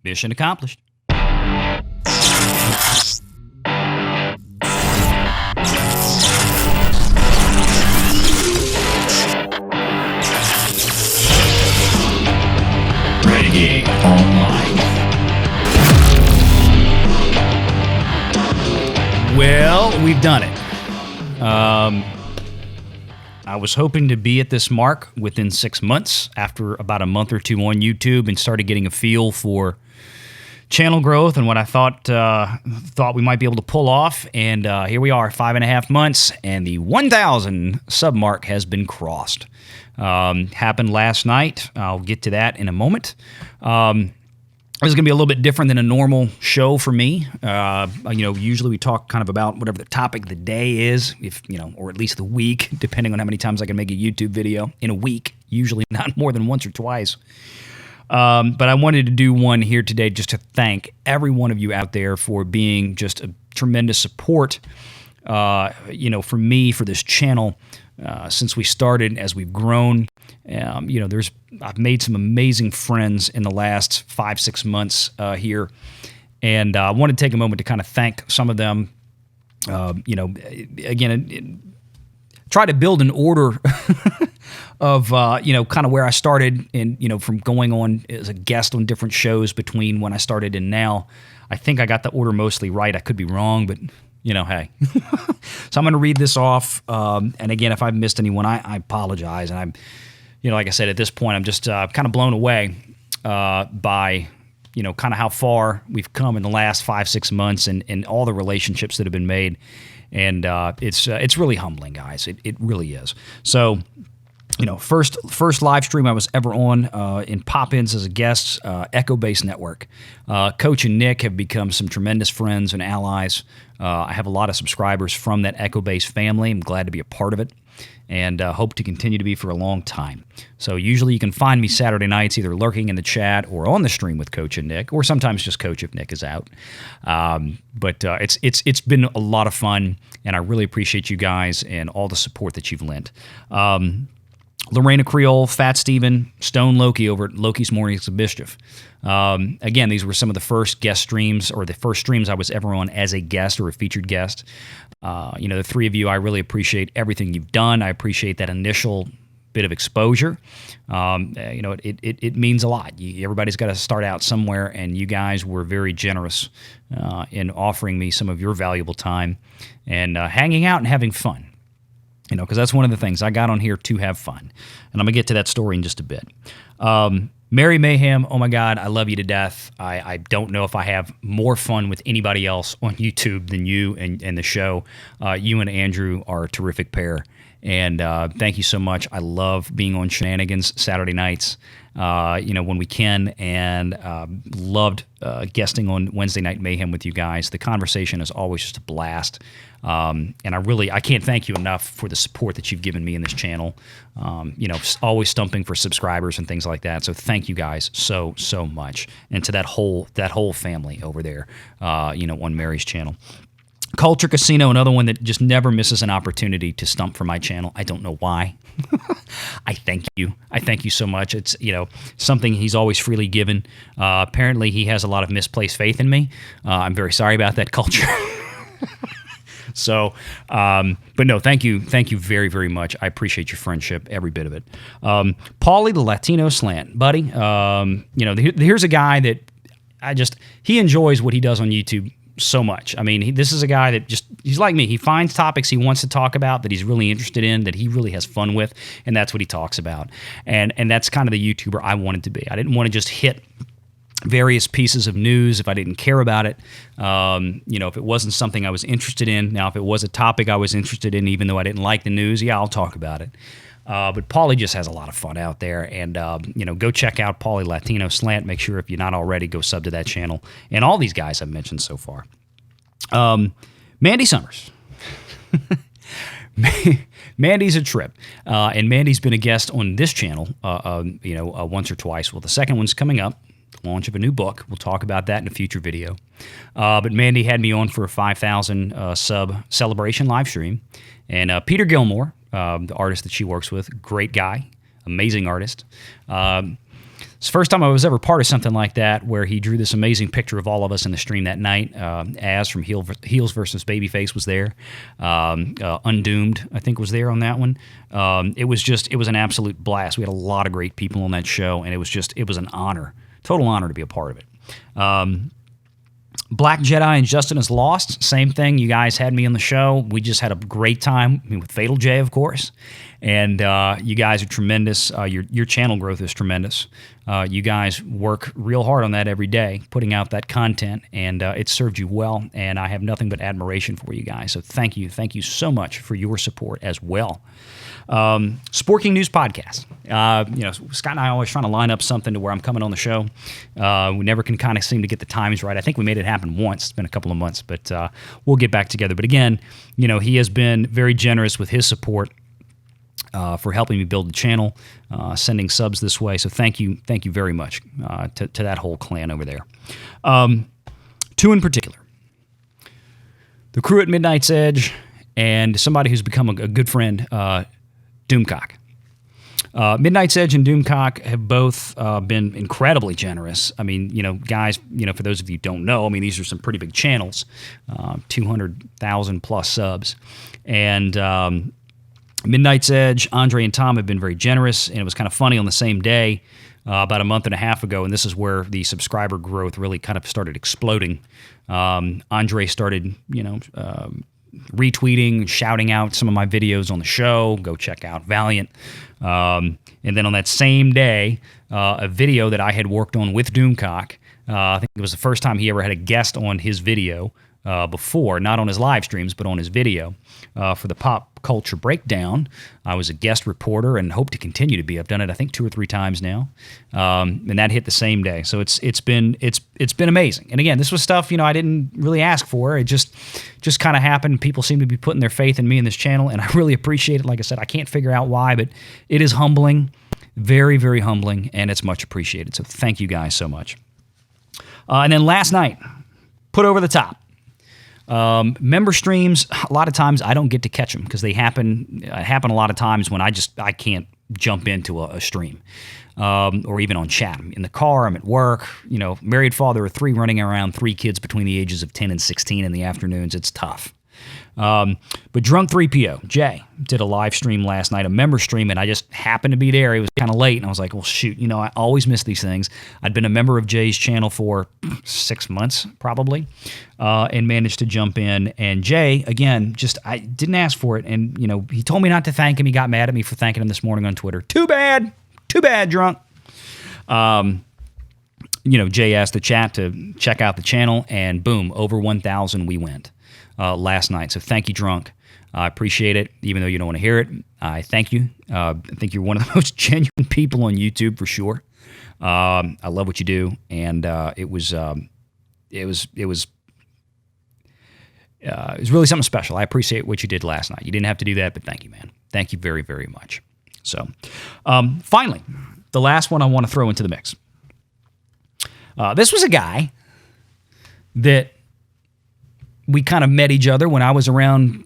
Mission accomplished. Renegade Online. Well, we've done it. I was hoping to be at this mark within 6 months after about a month or two on YouTube and started getting a feel for channel growth and what I thought we might be able to pull off. And here we are, 5.5 months, and the 1,000 sub mark has been crossed. Happened last night. I'll get to that in a moment. This is going to be a little bit different than a normal show for me. Usually we talk kind of about whatever the topic of the day is, or at least the week, depending on how many times I can make a YouTube video in a week, usually not more than once or twice. But I wanted to do one here today just to thank every one of you out there for being just a tremendous support, for me, for this channel, since we started, as we've grown. I've made some amazing friends in the last 5-6 months here, and I want to take a moment to kind of thank some of them. Try to build an order of kind of where I started, and from going on as a guest on different shows between when I started and now. I think I got the order mostly right. I could be wrong, but hey. So I'm going to read this off, and again, if I've missed anyone, I apologize, and I'm. Like I said, at this point, I'm just kind of blown away by, kind of how far we've come in the last 5-6 months and all the relationships that have been made. And it's really humbling, guys. It really is. So, first live stream I was ever on in Pop-Ins as a guest, Echo Base Network. Coach and Nick have become some tremendous friends and allies. I have a lot of subscribers from that Echo Base family. I'm glad to be a part of it, and hope to continue to be for a long time. So usually you can find me Saturday nights either lurking in the chat or on the stream with Coach and Nick, or sometimes just Coach if Nick is out. But it's been a lot of fun, and I really appreciate you guys and all the support that you've lent. Lorena Creole, Fat Steven, Stone Loki over at Loki's Mornings of Mischief. Again, these were some of the first guest streams, or the first streams I was ever on as a guest or a featured guest. The three of you, I really appreciate everything you've done. I appreciate that initial bit of exposure. It means a lot. Everybody's got to start out somewhere, and you guys were very generous in offering me some of your valuable time and hanging out and having fun. Because that's one of the things. I got on here to have fun. And I'm going to get to that story in just a bit. Mary Mayhem, oh my God, I love you to death. I don't know if I have more fun with anybody else on YouTube than you and the show. You and Andrew are a terrific pair. And thank you so much. I love being on Shenanigans Saturday nights, when we can, and loved guesting on Wednesday Night Mayhem with you guys. The conversation is always just a blast. And I can't thank you enough for the support that you've given me in this channel. Always stumping for subscribers and things like that. So thank you guys so much, and to that whole family over there, on Mary's channel. Culture Casino, another one that just never misses an opportunity to stump for my channel. I don't know why. I thank you. I thank you so much. It's something he's always freely given. Apparently, he has a lot of misplaced faith in me. I'm very sorry about that, Culture. So, but no, thank you very, very much. I appreciate your friendship, every bit of it. Paulie, the Latino Slant, buddy. Here's a guy that he enjoys what he does on YouTube so much. I mean, this is a guy that he's like me. He finds topics he wants to talk about that he's really interested in, that he really has fun with, and that's what he talks about. And that's kind of the YouTuber I wanted to be. I didn't want to just hit various pieces of news if I didn't care about it. If it wasn't something I was interested in. Now, if it was a topic I was interested in, even though I didn't like the news, yeah, I'll talk about it. But Paulie just has a lot of fun out there, and go check out Paulie Latino Slant. Make sure, if you're not already, go sub to that channel, and all these guys I've mentioned so far. Mandy Summers. Mandy's a trip, and Mandy's been a guest on this channel, once or twice. Well, the second one's coming up. Launch of a new book. We'll talk about that in a future video. But Mandy had me on for a 5,000 sub celebration live stream, and Peter Gilmore, the artist that she works with, great guy, amazing artist, It's the first time I was ever part of something like that, where he drew this amazing picture of all of us in the stream that night. Az from Heels versus Babyface was there. Undoomed, I think, was there on that one. It was an absolute blast. We had a lot of great people on that show, and it was an honor, total honor to be a part of it. Black Jedi and Justin is Lost. Same thing. You guys had me on the show. We just had a great time, with Fatal J, of course. And you guys are tremendous. Your channel growth is tremendous. You guys work real hard on that every day, putting out that content, and it served you well. And I have nothing but admiration for you guys. So thank you. Thank you so much for your support as well. Sporking News Podcast. Scott and I are always trying to line up something to where I'm coming on the show. We never can kind of seem to get the times right. I think we made it happen once. It's been a couple of months, but we'll get back together. But again, he has been very generous with his support for helping me build the channel, sending subs this way. So thank you very much to that whole clan over there. Two in particular. The crew at Midnight's Edge and somebody who's become a good friend, Doomcock. Midnight's Edge and Doomcock have both been incredibly generous. I mean, guys, for those of you who don't know, these are some pretty big channels, 200,000 plus subs. And Midnight's Edge, Andre and Tom have been very generous, and it was kind of funny on the same day, about a month and a half ago, and this is where the subscriber growth really kind of started exploding. Andre started, retweeting, shouting out some of my videos on the show. Go check out Valiant. And then on that same day, a video that I had worked on with Doomcock, I think it was the first time he ever had a guest on his video before, not on his live streams, but on his video for the Pop Culture Breakdown. I was a guest reporter and hope to continue to be. I've done it, I think, 2 or 3 times now, and that hit the same day. So it's been amazing. And again, this was stuff I didn't really ask for. It just kind of happened. People seem to be putting their faith in me and this channel, and I really appreciate it. Like I said, I can't figure out why, but it is humbling, very, very humbling, and it's much appreciated. So thank you guys so much. And then last night, put over the top. Member streams, a lot of times I don't get to catch them because they happen a lot of times when I can't jump into a stream, or even on chat. I'm in the car, I'm at work, married father of 3 running around 3 kids between the ages of 10 and 16 in the afternoons. It's tough. But Drunk 3PO, Jay, did a live stream last night, a member stream, and I just happened to be there. It was kind of late, and I was like, well, shoot, I always miss these things. I'd been a member of Jay's channel for 6 months, probably, and managed to jump in. And Jay, again, I didn't ask for it, and, he told me not to thank him. He got mad at me for thanking him this morning on Twitter. Too bad, Drunk. Jay asked the chat to check out the channel, and boom, over 1,000 we went. Last night. So thank you, Drunk. I appreciate it, even though you don't want to hear it. I thank you. I think you're one of the most genuine people on YouTube for sure. I love what you do, and it was really something special. I appreciate what you did last night. You didn't have to do that, but thank you, man. Thank you very, very much. So, finally, the last one I want to throw into the mix. This was a guy that we kind of met each other when I was around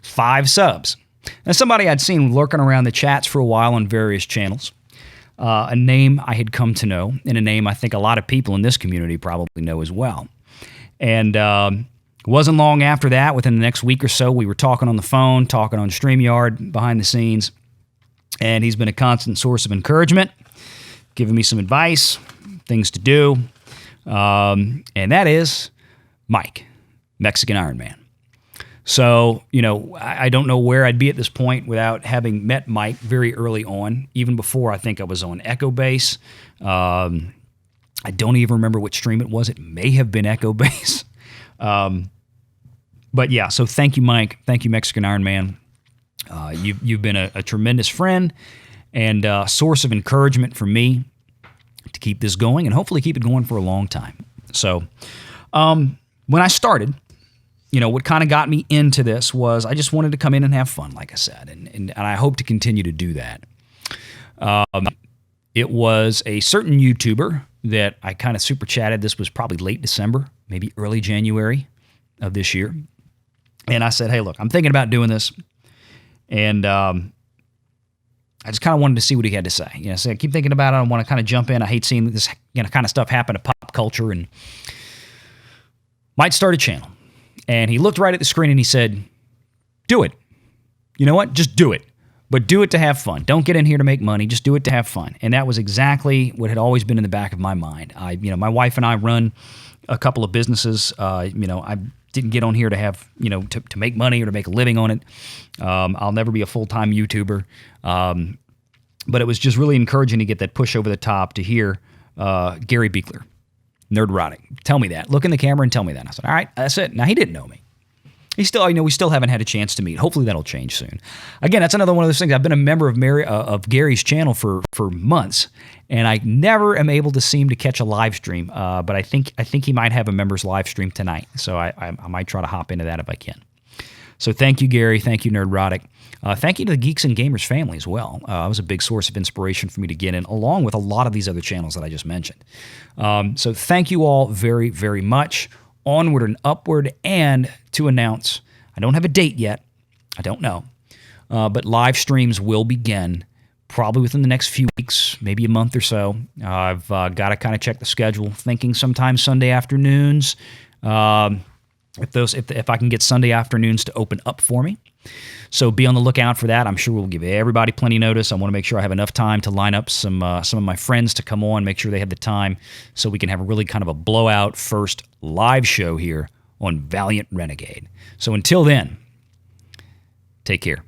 5 subs. Now, somebody I'd seen lurking around the chats for a while on various channels. A name I had come to know, and a name I think a lot of people in this community probably know as well. And it wasn't long after that, within the next week or so, we were talking on the phone, talking on StreamYard behind the scenes. And he's been a constant source of encouragement, giving me some advice, things to do. And that is Mike, Mexican Iron Man. So, I don't know where I'd be at this point without having met Mike very early on, even before I think I was on Echo Base. I don't even remember which stream it was. It may have been Echo Base. But yeah, so thank you, Mike. Thank you, Mexican Iron Man. You've been a tremendous friend and a source of encouragement for me to keep this going and hopefully keep it going for a long time. So when I started, what kind of got me into this was I just wanted to come in and have fun, like I said, and I hope to continue to do that. It was a certain YouTuber that I kind of super chatted. This was probably late December, maybe early January of this year. And I said, hey, look, I'm thinking about doing this. And I just kind of wanted to see what he had to say. So I keep thinking about it. I want to kind of jump in. I hate seeing this kind of stuff happen to pop culture, and might start a channel. And he looked right at the screen and he said, do it. You know what? Just do it. But do it to have fun. Don't get in here to make money. Just do it to have fun. And that was exactly what had always been in the back of my mind. My wife and I run a couple of businesses. I didn't get on here to have, to make money or to make a living on it. I'll never be a full-time YouTuber. But it was just really encouraging to get that push over the top to hear Gary Beekler, Nerdrotic, tell me that. Look in the camera and tell me that. And I said, all right, that's it. Now, he didn't know me. We still haven't had a chance to meet. Hopefully that'll change soon. Again, that's another one of those things. I've been a member of Gary's channel for months, and I never am able to seem to catch a live stream. But I think he might have a members live stream tonight, so I might try to hop into that if I can. So thank you, Gary. Thank you, Nerdrotic. Thank you to the Geeks and Gamers family as well. It was a big source of inspiration for me to get in, along with a lot of these other channels that I just mentioned. So thank you all very, very much. Onward and upward, and to announce, I don't have a date yet. I don't know. But live streams will begin probably within the next few weeks, maybe a month or so. I've got to kind of check the schedule, thinking sometime Sunday afternoons. If I can get Sunday afternoons to open up for me. So be on the lookout for that. I'm sure we'll give everybody plenty of notice. I want to make sure I have enough time to line up some of my friends to come on, make sure they have the time so we can have a really kind of a blowout first live show here on Valiant Renegade. So until then, take care.